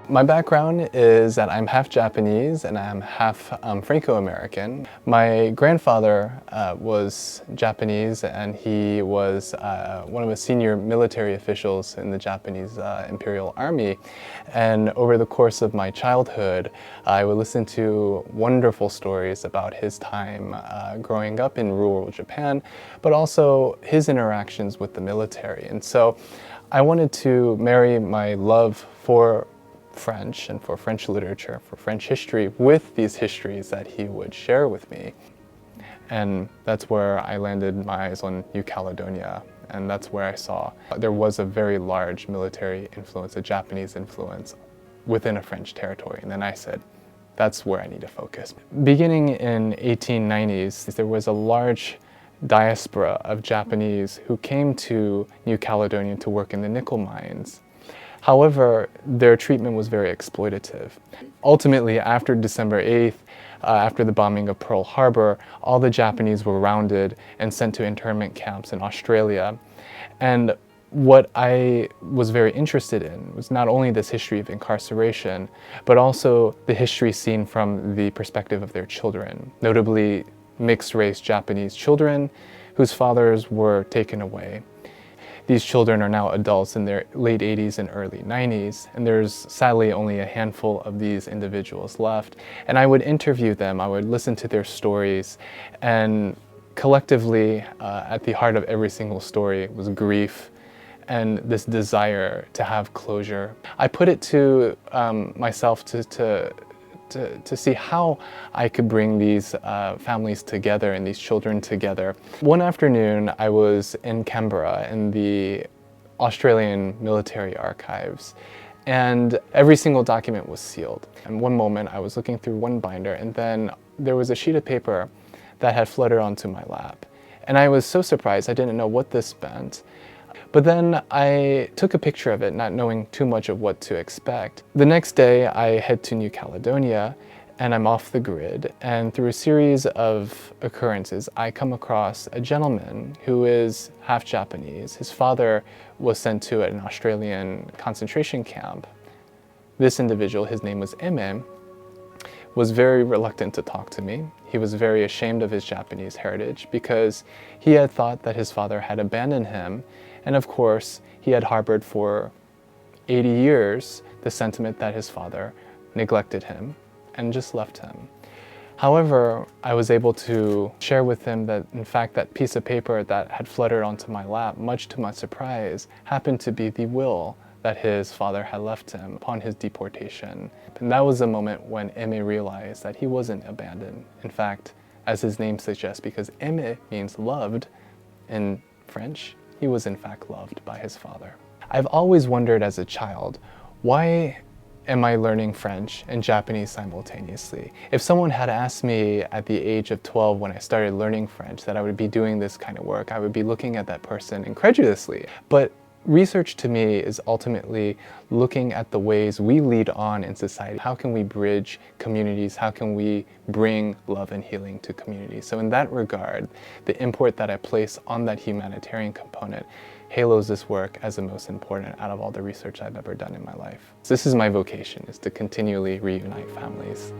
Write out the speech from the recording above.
My background is that I'm half Japanese and I'm half Franco-American. My grandfather was Japanese, and he was one of the senior military officials in the Japanese Imperial Army. And over the course of my childhood, I would listen to wonderful stories about his time growing up in rural Japan, but also his interactions with the military. And so I wanted to marry my love for French and for French literature, for French history, with these histories that he would share with me. And that's where I landed my eyes on New Caledonia, and that's where I saw there was a very large military influence, a Japanese influence within a French territory. And then I said, that's where I need to focus. Beginning in 1890s, there was a large diaspora of Japanese who came to New Caledonia to work in the nickel mines. However, their treatment was very exploitative. Ultimately, after December 8th, after the bombing of Pearl Harbor, all the Japanese were rounded and sent to internment camps in Australia. And what I was very interested in was not only this history of incarceration, but also the history seen from the perspective of their children, notably mixed-race Japanese children whose fathers were taken away. These children are now adults in their late 80s and early 90s, and there's sadly only a handful of these individuals left. And I would interview them, I would listen to their stories, and collectively, at the heart of every single story was grief and this desire to have closure. I put it to myself to see how I could bring these families together and these children together. One afternoon, I was in Canberra in the Australian military archives, and every single document was sealed. And one moment, I was looking through one binder, and then there was a sheet of paper that had fluttered onto my lap. And I was so surprised, I didn't know what this meant. But then I took a picture of it, not knowing too much of what to expect. The next day, I head to New Caledonia, and I'm off the grid. And through a series of occurrences, I come across a gentleman who is half Japanese. His father was sent to an Australian concentration camp. This individual, his name was Eme, was very reluctant to talk to me. He was very ashamed of his Japanese heritage because he had thought that his father had abandoned him. And of course, he had harbored for 80 years the sentiment that his father neglected him and just left him. However, I was able to share with him that, in fact, that piece of paper that had fluttered onto my lap, much to my surprise, happened to be the will that his father had left him upon his deportation. And that was the moment when Eme realized that he wasn't abandoned. In fact, as his name suggests, because Eme means loved in French, he was in fact loved by his father. I've always wondered as a child, why am I learning French and Japanese simultaneously? If someone had asked me at the age of 12 when I started learning French that I would be doing this kind of work, I would be looking at that person incredulously. But research to me is ultimately looking at the ways we lead on in society. How can we bridge communities? How can we bring love and healing to communities? So in that regard, the import that I place on that humanitarian component halos this work as the most important out of all the research I've ever done in my life. So this is my vocation, is to continually reunite families.